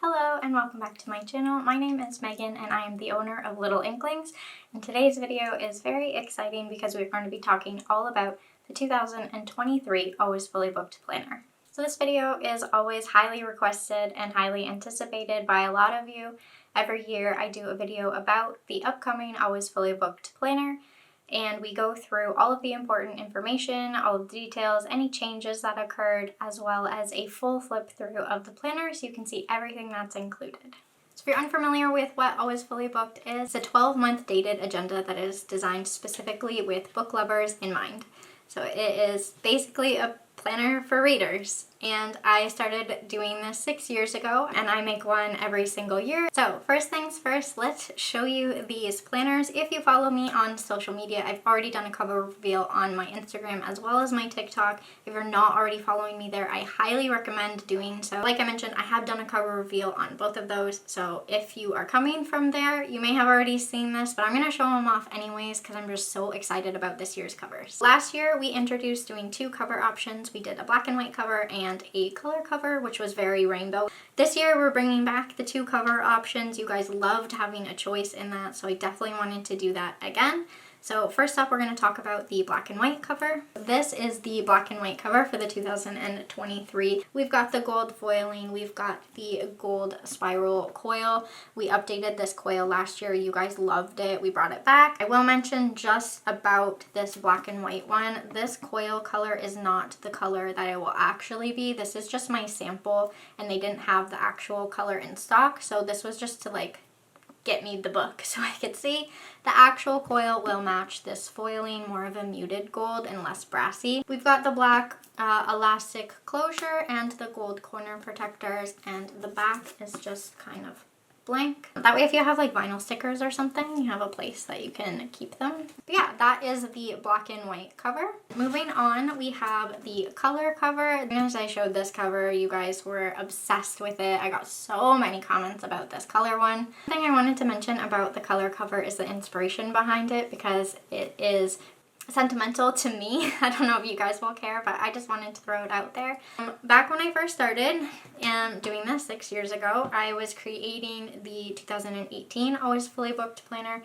Hello and welcome back to my channel. My name is Megan and I am the owner of Little Inklings, and today's video is very exciting because we're going to be talking all about the 2023 Always Fully Booked Planner. So this video is always highly requested and highly anticipated by a lot of you. Every year I do a video about the upcoming Always Fully Booked Planner, and we go through all of the important information, all of the details, any changes that occurred, as well as a full flip through of the planner so you can see everything that's included. So if you're unfamiliar with what Always Fully Booked is, it's a 12-month dated agenda that is designed specifically with book lovers in mind. So it is basically a planner for readers, and I started doing this 6 years ago and I make one every single year. So first things first, let's show you these planners. If you follow me on social media, I've already done a cover reveal on my Instagram as well as my TikTok. If you're not already following me there, I highly recommend doing so. Like I mentioned, I have done a cover reveal on both of those, so if you are coming from there, you may have already seen this, but I'm going to show them off anyways because I'm just so excited about this year's covers. Last year we introduced doing two cover options. We did a black and white cover and a color cover, which was very rainbow. This year we're bringing back the two cover options. You guys loved having a choice in that, so I definitely wanted to do that again. So first up, we're going to talk about the black and white cover. This is the black and white cover for the 2023. We've got the gold foiling, we've got the gold spiral coil. We updated this coil last year. You guys loved it. We brought it back. I will mention just about this black and white one. This coil color is not the color that it will actually be. This is just my sample, and they didn't have the actual color in stock. So this was just to get me the book so I could see. The actual coil will match this foiling, more of a muted gold and less brassy. We've got the black elastic closure and the gold corner protectors, and the back is just kind of blank. That way if you have vinyl stickers or something, you have a place that you can keep them. But yeah, that is the black and white cover. Moving on, we have the color cover. As I showed this cover, you guys were obsessed with it. I got so many comments about this color one. One thing I wanted to mention about the color cover is the inspiration behind it, because it is sentimental to me. I don't know if you guys will care, but I just wanted to throw it out there. Back when I first started doing this 6 years ago, I was creating the 2018 Always Fully Booked Planner,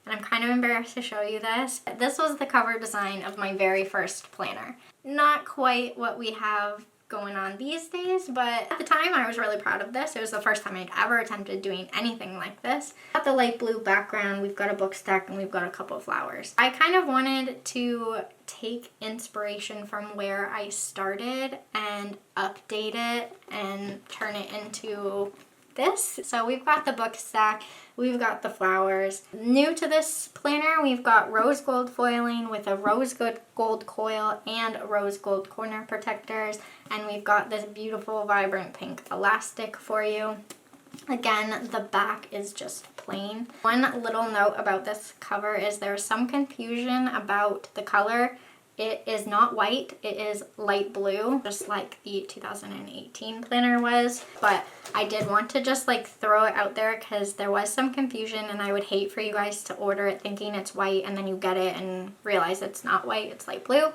and I'm kind of embarrassed to show you this. This was the cover design of my very first planner. Not quite what we have going on these days, but at the time I was really proud of this. It was the first time I'd ever attempted doing anything like this. Got the light blue background, we've got a book stack, and we've got a couple of flowers. I kind of wanted to take inspiration from where I started and update it and turn it into this. So we've got the book stack, we've got the flowers. New to this planner, we've got rose gold foiling with a rose gold coil and rose gold corner protectors, and we've got this beautiful vibrant pink elastic for you. Again, the back is just plain. One little note about this cover is there's some confusion about the color. It is not white, it is light blue, just like the 2018 planner was. But I did want to just throw it out there because there was some confusion, and I would hate for you guys to order it thinking it's white and then you get it and realize it's not white, it's light blue.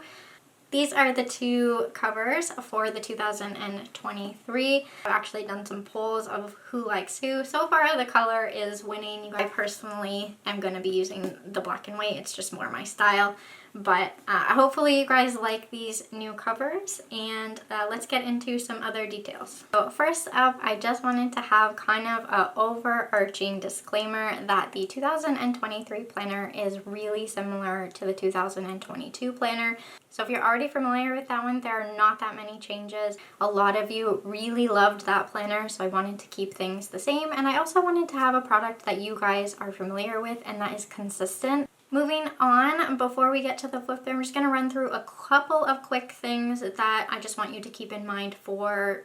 These are the two covers for the 2023. I've actually done some polls of who likes who. So far the color is winning. I personally am going to be using the black and white. It's just more my style. But hopefully you guys like these new covers, and let's get into some other details. So first up, I just wanted to have kind of an overarching disclaimer that the 2023 planner is really similar to the 2022 planner. So if you're already familiar with that one, there are not that many changes. A lot of you really loved that planner, so I wanted to keep things the same. And I also wanted to have a product that you guys are familiar with and that is consistent. Moving on, before we get to the flip through, I'm just going to run through a couple of quick things that I just want you to keep in mind for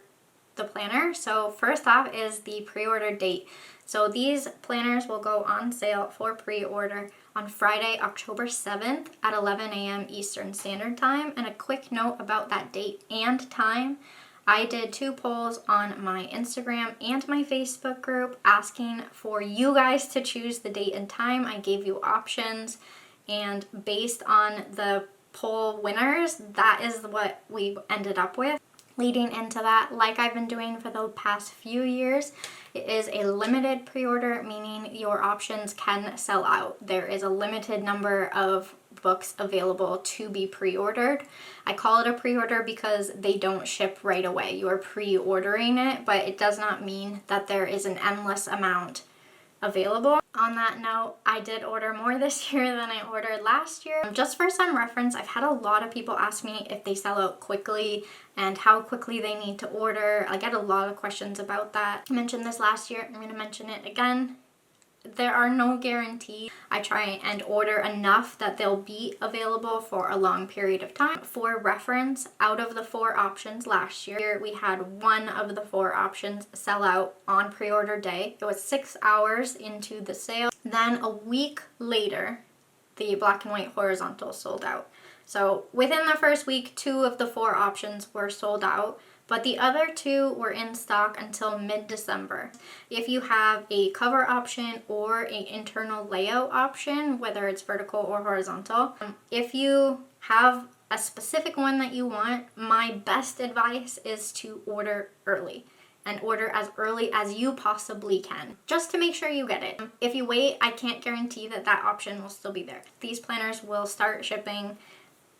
the planner. So first off is the pre-order date. So these planners will go on sale for pre-order on Friday, October 7th at 11 a.m. Eastern Standard Time. And a quick note about that date and time. I did 2 polls on my Instagram and my Facebook group asking for you guys to choose the date and time. I gave you options, and based on the poll winners, that is what we ended up with. leading into that, like I've been doing for the past few years, it is a limited pre-order, meaning your options can sell out. There is a limited number of books available to be pre-ordered. I call it a pre-order because they don't ship right away. You are pre-ordering it, but it does not mean that there is an endless amount available. On that note, I did order more this year than I ordered last year. Just for some reference, I've had a lot of people ask me if they sell out quickly and how quickly they need to order. I get a lot of questions about that. I mentioned this last year, I'm going to mention it again. There are no guarantees. I try and order enough that they'll be available for a long period of time. For reference, out of the 4 options last year, we had 1 of the 4 options sell out on pre-order day. It was 6 hours into the sale. Then a week later, the black and white horizontal sold out. So within the first week, 2 of the 4 options were sold out, but the other 2 were in stock until mid-December. If you have a cover option or an internal layout option, whether it's vertical or horizontal, if you have a specific one that you want, my best advice is to order early. And order as early as you possibly can, just to make sure you get it. If you wait, I can't guarantee that that option will still be there. These planners will start shipping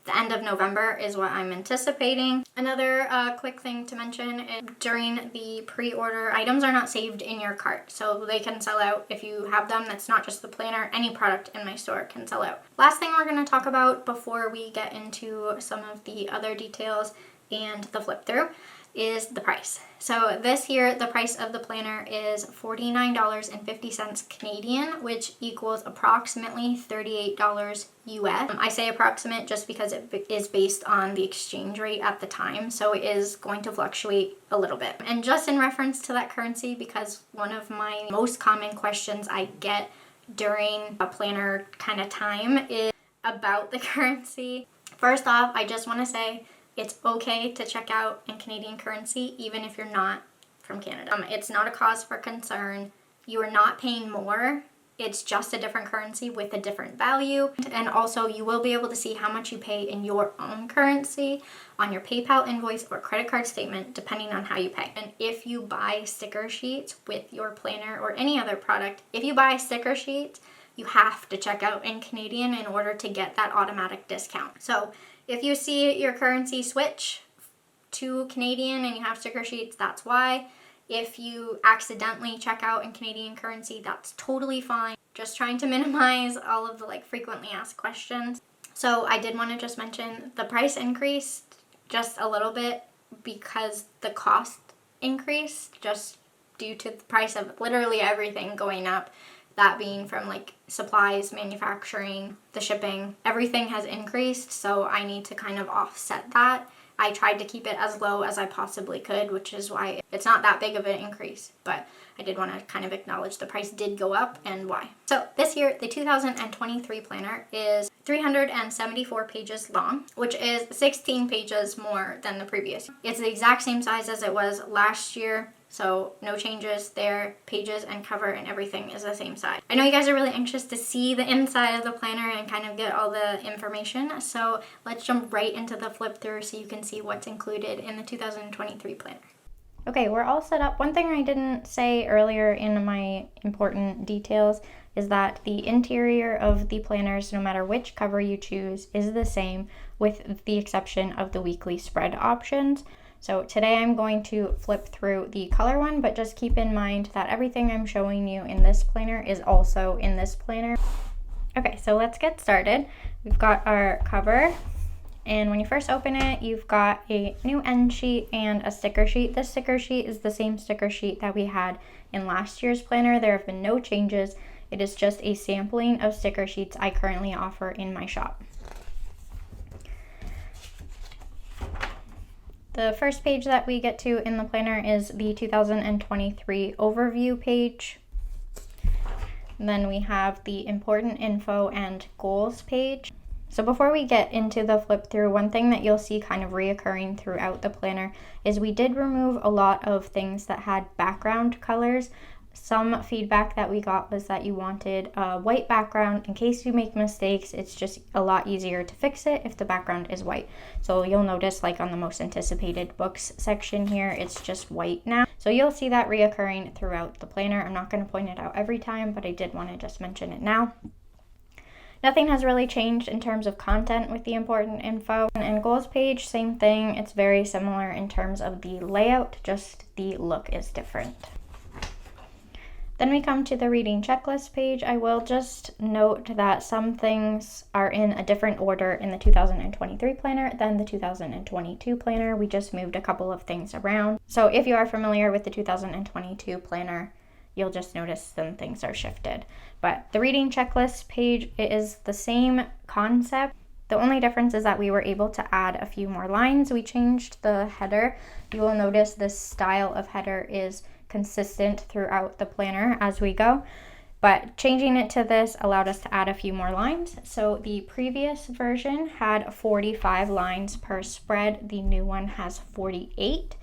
the end of November is what I'm anticipating. Another quick thing to mention is during the pre-order, items are not saved in your cart, so they can sell out if you have them. That's not just the planner. Any product in my store can sell out. Last thing we're going to talk about before we get into some of the other details and the flip through is the price. So this year, the price of the planner is $49.50 Canadian, which equals approximately $38 US. I say approximate just because it is based on the exchange rate at the time, so it is going to fluctuate a little bit. And just in reference to that currency, because one of my most common questions I get during a planner kind of time is about the currency. First off, I just want to say it's okay to check out in Canadian currency, even if you're not from Canada. It's not a cause for concern. You are not paying more. It's just a different currency with a different value. And also, you will be able to see how much you pay in your own currency on your PayPal invoice or credit card statement, depending on how you pay. And if you buy sticker sheets with your planner or any other product, if you buy sticker sheets, you have to check out in Canadian in order to get that automatic discount. So if you see your currency switch to Canadian and you have sticker sheets, that's why. If you accidentally check out in Canadian currency, that's totally fine. Just trying to minimize all of the frequently asked questions. So I did want to just mention the price increased just a little bit because the cost increased just due to the price of literally everything going up. That being from supplies, manufacturing, the shipping, everything has increased, so I need to kind of offset that. I tried to keep it as low as I possibly could, which is why it's not that big of an increase, but I did want to kind of acknowledge the price did go up and why. So this year, the 2023 planner is 374 pages long, which is 16 pages more than the previous year. It's the exact same size as it was last year. So no changes there. Pages and cover and everything is the same size. I know you guys are really anxious to see the inside of the planner and kind of get all the information. So let's jump right into the flip through so you can see what's included in the 2023 planner. Okay, we're all set up. One thing I didn't say earlier in my important details is that the interior of the planners, no matter which cover you choose, is the same with the exception of the weekly spread options. So today I'm going to flip through the color one, but just keep in mind that everything I'm showing you in this planner is also in this planner. Okay, so let's get started. We've got our cover, and when you first open it, you've got a new end sheet and a sticker sheet. This sticker sheet is the same sticker sheet that we had in last year's planner. There have been no changes. It is just a sampling of sticker sheets I currently offer in my shop. The first page that we get to in the planner is the 2023 overview page. And then we have the important info and goals page. So before we get into the flip through, one thing that you'll see kind of reoccurring throughout the planner is we did remove a lot of things that had background colors. Some feedback that we got was that you wanted a white background in case you make mistakes. It's just a lot easier to fix it if the background is white. So you'll notice, like on the most anticipated books section here, it's just white now. So you'll see that reoccurring throughout the planner. I'm not going to point it out every time, but I did want to just mention it now. Nothing has really changed in terms of content with the important info. And goals page, same thing. It's very similar in terms of the layout, just the look is different. Then we come to the reading checklist page. I will just note that some things are in a different order in the 2023 planner than the 2022 planner. We just moved a couple of things around. So if you are familiar with the 2022 planner, you'll just notice some things are shifted. But the reading checklist page, it is the same concept. The only difference is that we were able to add a few more lines. We changed the header. You will notice this style of header is consistent throughout the planner as we go, but changing it to this allowed us to add a few more lines. So the previous version had 45 lines per spread. The new one has 48.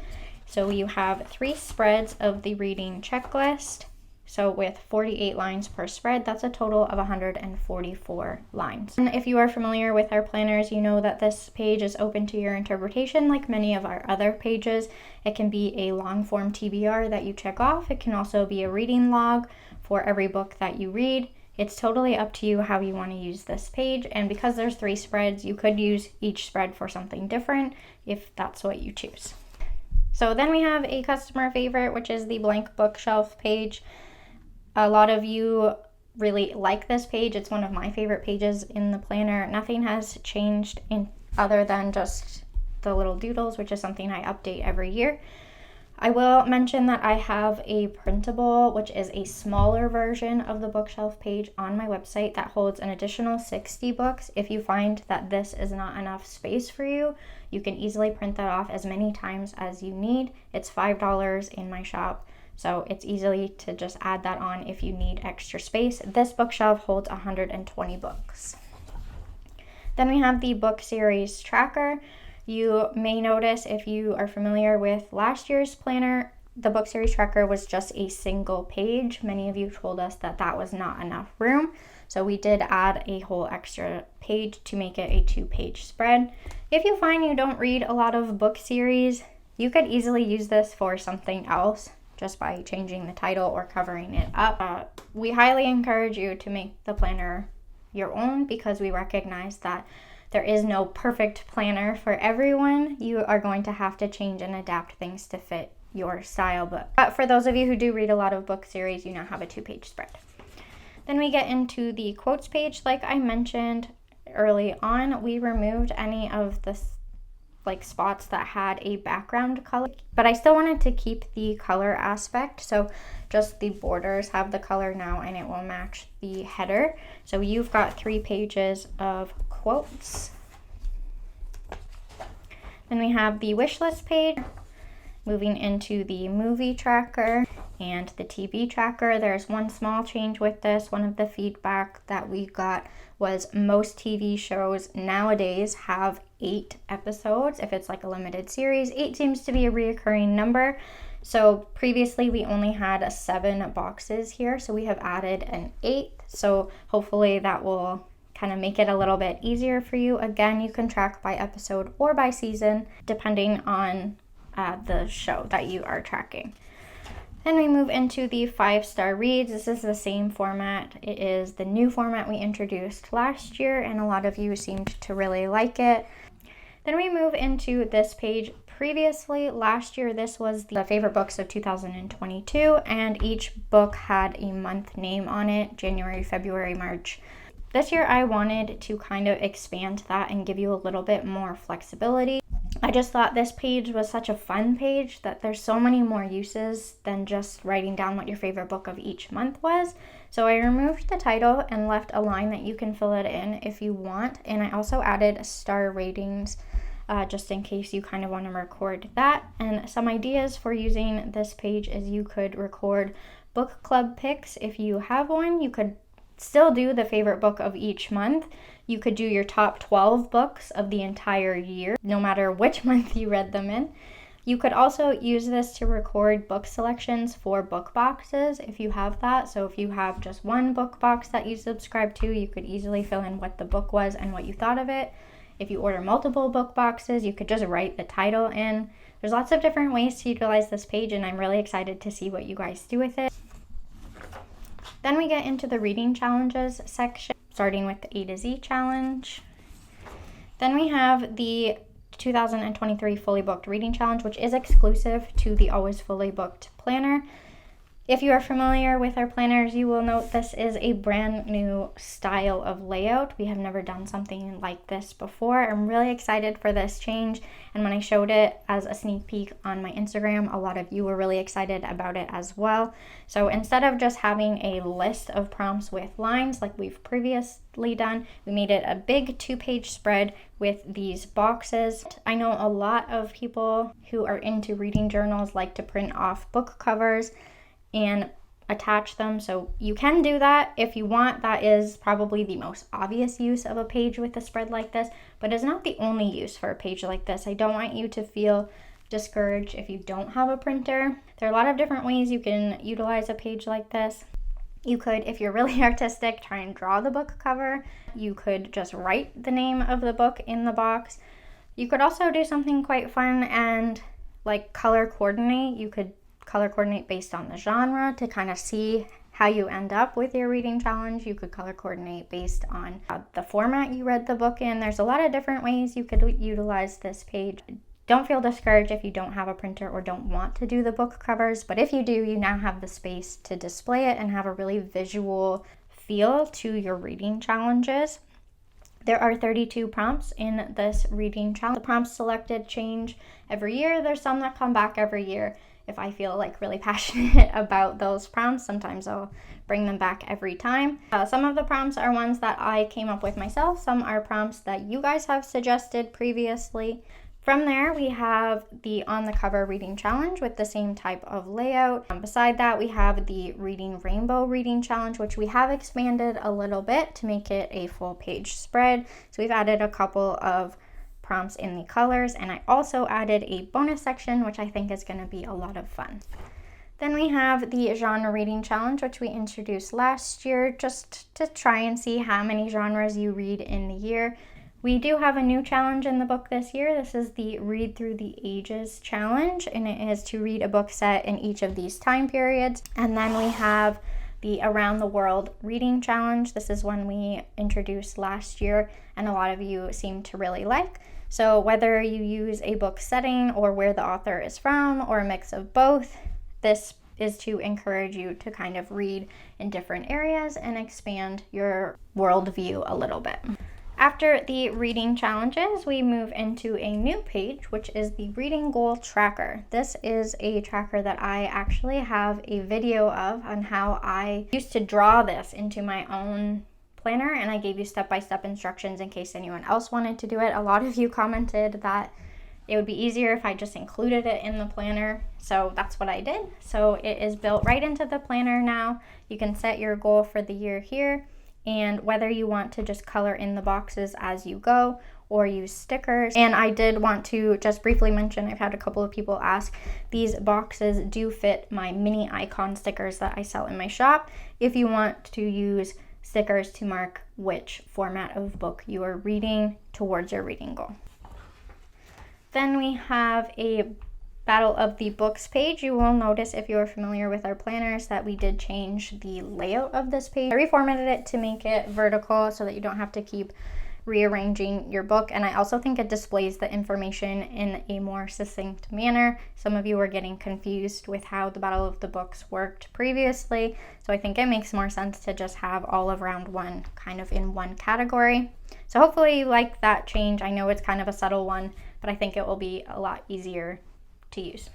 So you have 3 spreads of the reading checklist. So with 48 lines per spread, that's a total of 144 lines. And if you are familiar with our planners, you know that this page is open to your interpretation like many of our other pages. It can be a long form TBR that you check off. It can also be a reading log for every book that you read. It's totally up to you how you want to use this page. And because there's 3 spreads, you could use each spread for something different if that's what you choose. So then we have a customer favorite, which is the blank bookshelf page. A lot of you really like this page. It's one of my favorite pages in the planner. Nothing has changed other than just the little doodles, which is something I update every year. I will mention that I have a printable, which is a smaller version of the bookshelf page on my website that holds an additional 60 books. If you find that this is not enough space for you, you can easily print that off as many times as you need. It's $5 in my shop. So it's easy to just add that on if you need extra space. This bookshelf holds 120 books. Then we have the book series tracker. You may notice if you are familiar with last year's planner, the book series tracker was just a single page. Many of you told us that that was not enough room. So we did add a whole extra page to make it a 2-page spread. If you find you don't read a lot of book series, you could easily use this for something else, just by changing the title or covering it up. We highly encourage you to make the planner your own because we recognize that there is no perfect planner for everyone. You are going to have to change and adapt things to fit your style. But for those of you who do read a lot of book series, you now have a 2-page spread. Then we get into the quotes page. Like I mentioned early on, we removed any of the spots that had a background color, but I still wanted to keep the color aspect. So just the borders have the color now and it will match the header. So you've got 3 pages of quotes. Then we have the wish list page. Moving into the movie tracker and the TV tracker, there's one small change with this. One of the feedback that we got was most TV shows nowadays have 8 episodes. If it's like a limited series, 8 seems to be a reoccurring number. So previously we only had 7 boxes here, so we have added an 8th. So hopefully that will kind of make it a little bit easier for you. Again, you can track by episode or by season, depending on the show that you are tracking. Then we move into the 5-star reads. This is the same format. It is the new format we introduced last year, and a lot of you seemed to really like it. Then we move into this page. Previously, last year, this was the favorite books of 2022, and each book had a month name on it: January, February, March. This year, I wanted to kind of expand that and give you a little bit more flexibility. I just thought this page was such a fun page that there's so many more uses than just writing down what your favorite book of each month was. So I removed the title and left a line that you can fill it in if you want. And I also added star ratings just in case you kind of want to record that. And some ideas for using this page is you could record book club picks if you have one. You could still do the favorite book of each month. You could do your top 12 books of the entire year, no matter which month you read them in. You could also use this to record book selections for book boxes if you have that. So if you have just one book box that you subscribe to, you could easily fill in what the book was and what you thought of it. If you order multiple book boxes, you could just write the title in. There's lots of different ways to utilize this page, and I'm really excited to see what you guys do with it. Then we get into the reading challenges section, starting with the A to Z challenge. Then we have the 2023 Fully Booked Reading Challenge, which is exclusive to the Always Fully Booked planner. If you are familiar with our planners, you will note this is a brand new style of layout. We have never done something like this before. I'm really excited for this change, and when I showed it as a sneak peek on my Instagram, a lot of you were really excited about it as well. So instead of just having a list of prompts with lines like we've previously done, we made it a big 2-page spread with these boxes. I know a lot of people who are into reading journals like to print off book covers and attach them, so you can do that if you want. That is probably the most obvious use of a page with a spread like this, but it's not the only use for a page like this. I don't want you to feel discouraged if you don't have a printer. There are a lot of different ways you can utilize a page like this. You could, if you're really artistic, try and draw the book cover. You could just write the name of the book in the box. You could also do something quite fun and like color coordinate. You could color coordinate based on the genre to kind of see how you end up with your reading challenge. You could color coordinate based on the format you read the book in. There's a lot of different ways you could utilize this page. Don't feel discouraged if you don't have a printer or don't want to do the book covers, but if you do, you now have the space to display it and have a really visual feel to your reading challenges. There are 32 prompts in this reading challenge. The prompts selected change every year. There's some that come back every year. If I feel like really passionate about those prompts, sometimes I'll bring them back every time. Some of the prompts are ones that I came up with myself. Some are prompts that you guys have suggested previously. From there, we have the on the cover reading challenge with the same type of layout. Beside that, we have the reading rainbow reading challenge, which we have expanded a little bit to make it a full page spread. So we've added a couple of prompts in the colors, and I also added a bonus section, which I think is going to be a lot of fun. Then we have the genre reading challenge, which we introduced last year just to try and see how many genres you read in the year. We do have a new challenge in the book this year. This is the Read Through the Ages challenge, and it is to read a book set in each of these time periods. And then we have the Around the World reading challenge. This is one we introduced last year, and a lot of you seem to really like. So whether you use a book setting or where the author is from or a mix of both, this is to encourage you to kind of read in different areas and expand your worldview a little bit. After the reading challenges, we move into a new page, which is the reading goal tracker. This is a tracker that I actually have a video of on how I used to draw this into my own planner, and I gave you step-by-step instructions in case anyone else wanted to do it. A lot of you commented that it would be easier if I just included it in the planner, so that's what I did. So it is built right into the planner now. You can set your goal for the year here, and whether you want to just color in the boxes as you go or use stickers. And I did want to just briefly mention, I've had a couple of people ask, these boxes do fit my mini icon stickers that I sell in my shop if you want to use stickers to mark which format of book you are reading towards your reading goal. Then we have a Battle of the Books page. You will notice if you are familiar with our planners that we did change the layout of this page. I reformatted it to make it vertical so that you don't have to keep rearranging your book, and I also think it displays the information in a more succinct manner. Some of you were getting confused with how the Battle of the Books worked previously, so I think it makes more sense to just have all of round one kind of in one category. So hopefully you like that change. I know it's kind of a subtle one, but I think it will be a lot easier to use.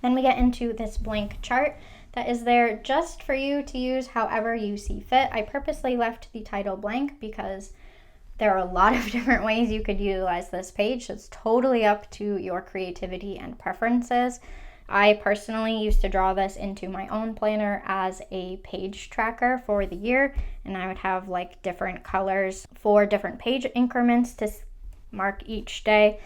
Then we get into this blank chart that is there just for you to use however you see fit. I purposely left the title blank because there are a lot of different ways you could utilize this page. It's totally up to your creativity and preferences. I personally used to draw this into my own planner as a page tracker for the year, and I would have like different colors for different page increments to mark each day.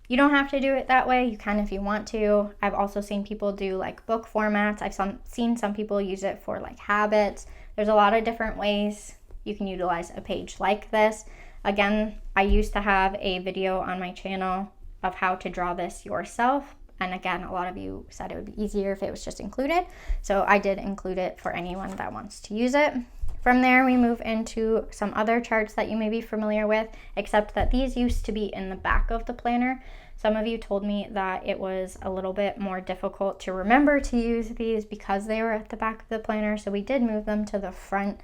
You don't have to do it that way. You can if you want to. I've also seen people do like book formats. I've seen some people use it for like habits. There's a lot of different ways you can utilize a page like this. Again, I used to have a video on my channel of how to draw this yourself. And again, a lot of you said it would be easier if it was just included. So I did include it for anyone that wants to use it. From there, we move into some other charts that you may be familiar with, except that these used to be in the back of the planner. Some of you told me that it was a little bit more difficult to remember to use these because they were at the back of the planner. So we did move them to the front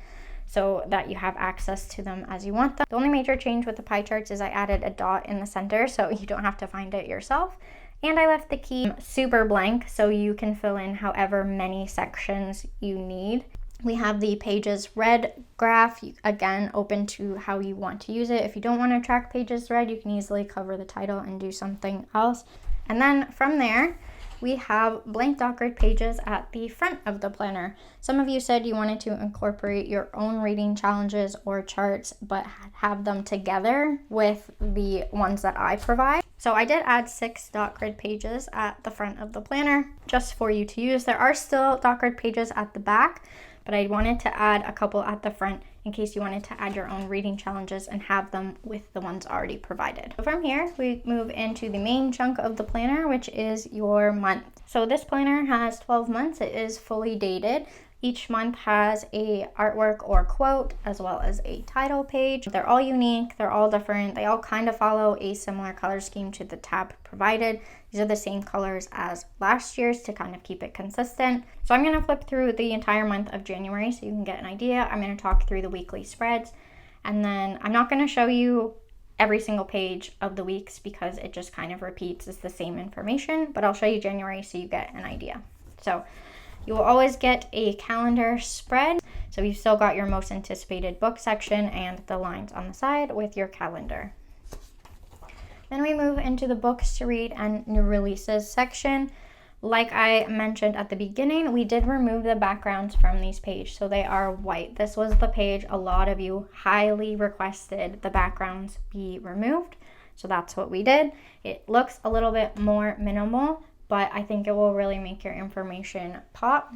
so that you have access to them as you want them. The only major change with the pie charts is I added a dot in the center so you don't have to find it yourself. And I left the key super blank so you can fill in however many sections you need. We have the pages read graph, again, open to how you want to use it. If you don't want to track pages read, you can easily cover the title and do something else. And then from there, we have blank dot grid pages at the front of the planner. Some of you said you wanted to incorporate your own reading challenges or charts, but have them together with the ones that I provide. So I did add 6 dot grid pages at the front of the planner just for you to use. There are still dot grid pages at the back, but I wanted to add a couple at the front in case you wanted to add your own reading challenges and have them with the ones already provided. So from here, we move into the main chunk of the planner, which is your month. So this planner has 12 months. It is fully dated. Each month has a artwork or quote, as well as a title page. They're all unique, they're all different. They all kind of follow a similar color scheme to the tab provided. These are the same colors as last year's to kind of keep it consistent. So I'm gonna flip through the entire month of January so you can get an idea. I'm gonna talk through the weekly spreads, and then I'm not gonna show you every single page of the weeks because it just kind of repeats. It's the same information, but I'll show you January so you get an idea. So you will always get a calendar spread. So you've still got your most anticipated book section and the lines on the side with your calendar. Then we move into the books to read and new releases section. Like I mentioned at the beginning, we did remove the backgrounds from these pages, so they are white. This was the page a lot of you highly requested the backgrounds be removed. So that's what we did. It looks a little bit more minimal, but I think it will really make your information pop.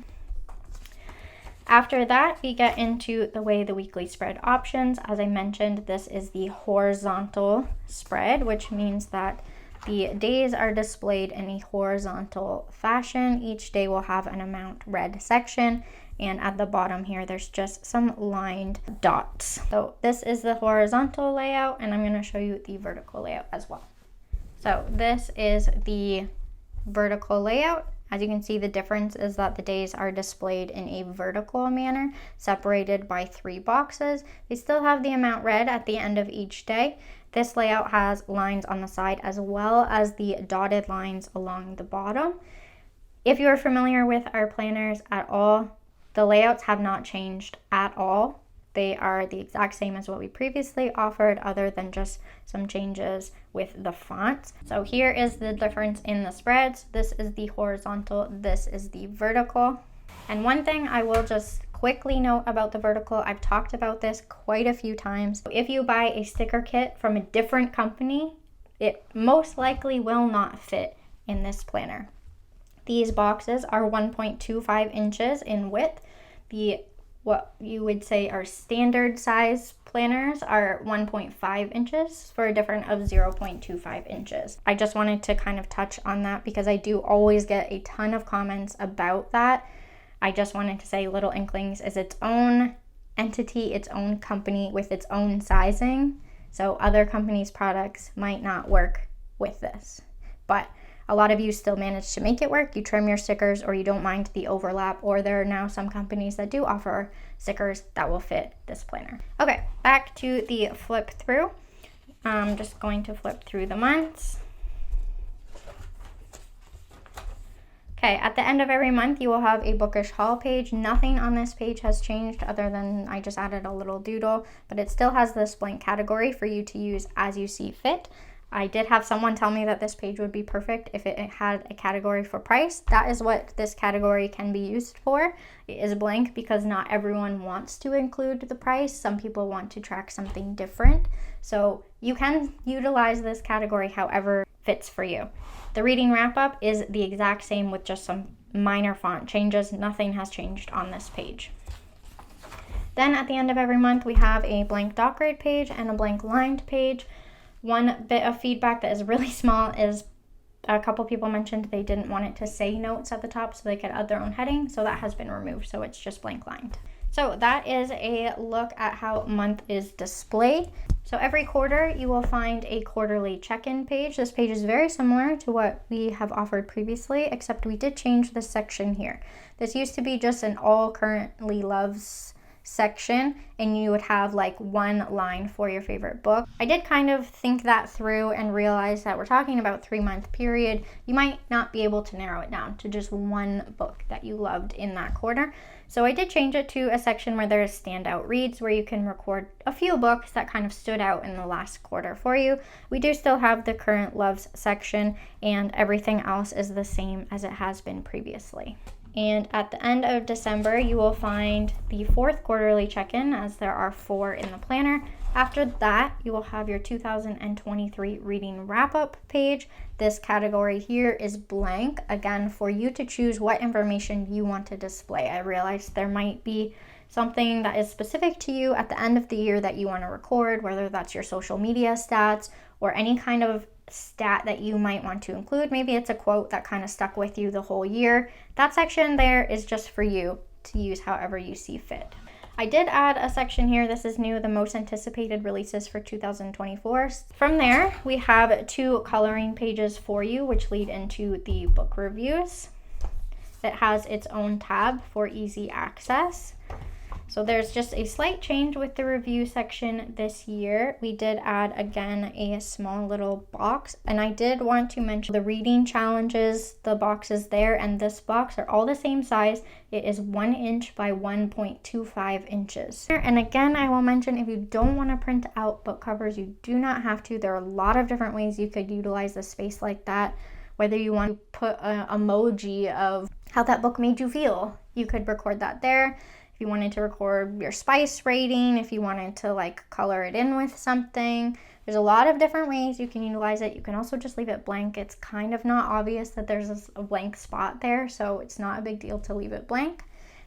After that, we get into the way the weekly spread options. As I mentioned, this is the horizontal spread, which means that the days are displayed in a horizontal fashion. Each day will have an amount read section, and at the bottom here, there's just some lined dots. So this is the horizontal layout, and I'm going to show you the vertical layout as well. So this is the vertical layout. As you can see, the difference is that the days are displayed in a vertical manner, separated by 3 boxes. They still have the amount read at the end of each day. This layout has lines on the side as well as the dotted lines along the bottom. If you are familiar with our planners at all, the layouts have not changed at all. They are the exact same as what we previously offered, other than just some changes with the fonts. So here is the difference in the spreads. This is the horizontal, this is the vertical. And one thing I will just quickly note about the vertical, I've talked about this quite a few times. If you buy a sticker kit from a different company, it most likely will not fit in this planner. These boxes are 1.25 inches in width. What you would say are standard size planners are 1.5 inches for a difference of 0.25 inches. I just wanted to kind of touch on that because I do always get a ton of comments about that. I just wanted to say Little Inklings is its own entity, its own company with its own sizing. So other companies' products might not work with this, but a lot of you still manage to make it work. You trim your stickers or you don't mind the overlap, or there are now some companies that do offer stickers that will fit this planner. Okay, back to the flip through. I'm just going to flip through the months. Okay, at the end of every month, you will have a bookish haul page. Nothing on this page has changed other than I just added a little doodle, but it still has this blank category for you to use as you see fit. I did have someone tell me that this page would be perfect if it had a category for price. That is what this category can be used for. It is blank because not everyone wants to include the price. Some people want to track something different. So you can utilize this category however fits for you. The reading wrap-up is the exact same with just some minor font changes. Nothing has changed on this page. Then at the end of every month, we have a blank dot grid page and a blank lined page. One bit of feedback that is really small is a couple people mentioned they didn't want it to say notes at the top so they could add their own heading, so that has been removed, so it's just blank lined. So that is a look at how month is displayed. So every quarter you will find a quarterly check-in page. This page is very similar to what we have offered previously, except we did change this section here. This used to be just an all currently loves section, and you would have like one line for your favorite book. I did kind of think that through and realize that we're talking about 3-month period. You might not be able to narrow it down to just one book that you loved in that quarter. So I did change it to a section where there's standout reads, where you can record a few books that kind of stood out in the last quarter for you. We do still have the current loves section, and everything else is the same as it has been previously. And at the end of December, you will find the 4th quarterly check-in, as there are 4 in the planner. After that, you will have your 2023 reading wrap-up page. This category here is blank, again, for you to choose what information you want to display. I realize there might be something that is specific to you at the end of the year that you want to record, whether that's your social media stats or any kind of stat that you might want to include. Maybe it's a quote that kind of stuck with you the whole year. That section there is just for you to use however you see fit. I did add a section here. This is new, the most anticipated releases for 2024. From there, we have 2 coloring pages for you, which lead into the book reviews. It has its own tab for easy access. So there's just a slight change with the review section this year. We did add, again, a small little box. And I did want to mention the reading challenges, the boxes there and this box are all the same size. It is 1 inch by 1.25 inches. And again, I will mention, if you don't want to print out book covers, you do not have to. There are a lot of different ways you could utilize the space like that. Whether you want to put an emoji of how that book made you feel, you could record that there. If you wanted to record your spice rating, if you wanted to like color it in with something, there's a lot of different ways you can utilize it. You can also just leave it blank. It's kind of not obvious that there's a blank spot there, so it's not a big deal to leave it blank.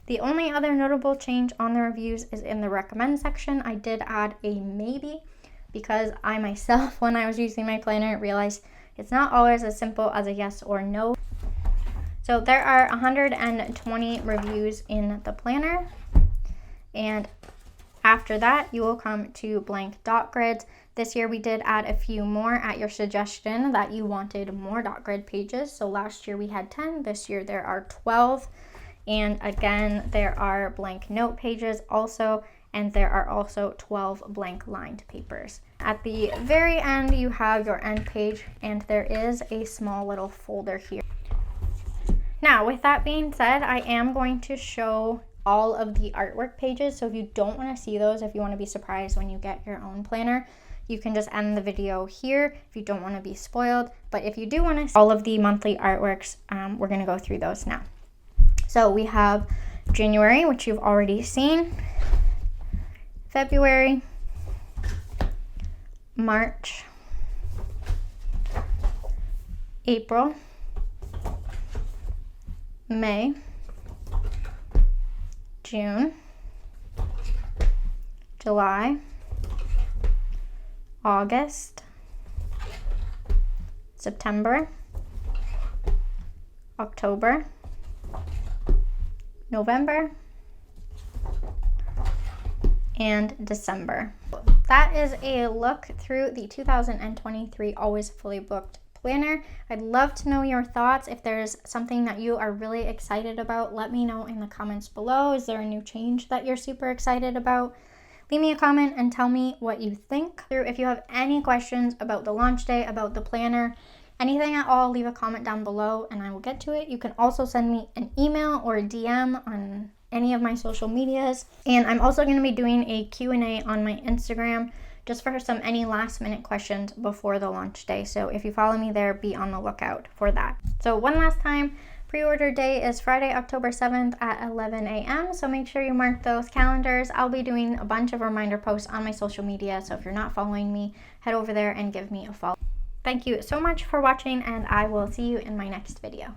The only other notable change on the reviews is in the recommend section. I did add a maybe because I myself, when I was using my planner, realized it's not always as simple as a yes or no. So there are 120 reviews in the planner. And after that, you will come to blank dot grids. This year we did add a few more at your suggestion that you wanted more dot grid pages. So last year we had 10, this year there are 12. And again, there are blank note pages also, and there are also 12 blank lined papers. At the very end, you have your end page, and there is a small little folder here. Now, with that being said, I am going to show all of the artwork pages. So if you don't want to see those, if you want to be surprised when you get your own planner, you can just end the video here if you don't want to be spoiled. But if you do want to see all of the monthly artworks, we're going to go through those now. So we have January, which you've already seen, February, March, April, May, June, July, August, September, October, November, and December. That is a look through the 2023 Always Fully Booked planner. I'd love to know your thoughts. If there's something that you are really excited about, let me know in the comments below. Is there a new change that you're super excited about? Leave me a comment and tell me what you think. If you have any questions about the launch day, about the planner, anything at all, leave a comment down below and I will get to it. You can also send me an email or a DM on any of my social medias. And I'm also going to be doing a Q&A on my Instagram just for any last minute questions before the launch day. So if you follow me there, be on the lookout for that. So one last time, pre-order day is Friday, October 7th at 11 a.m. So make sure you mark those calendars. I'll be doing a bunch of reminder posts on my social media. So if you're not following me, head over there and give me a follow. Thank you so much for watching, and I will see you in my next video.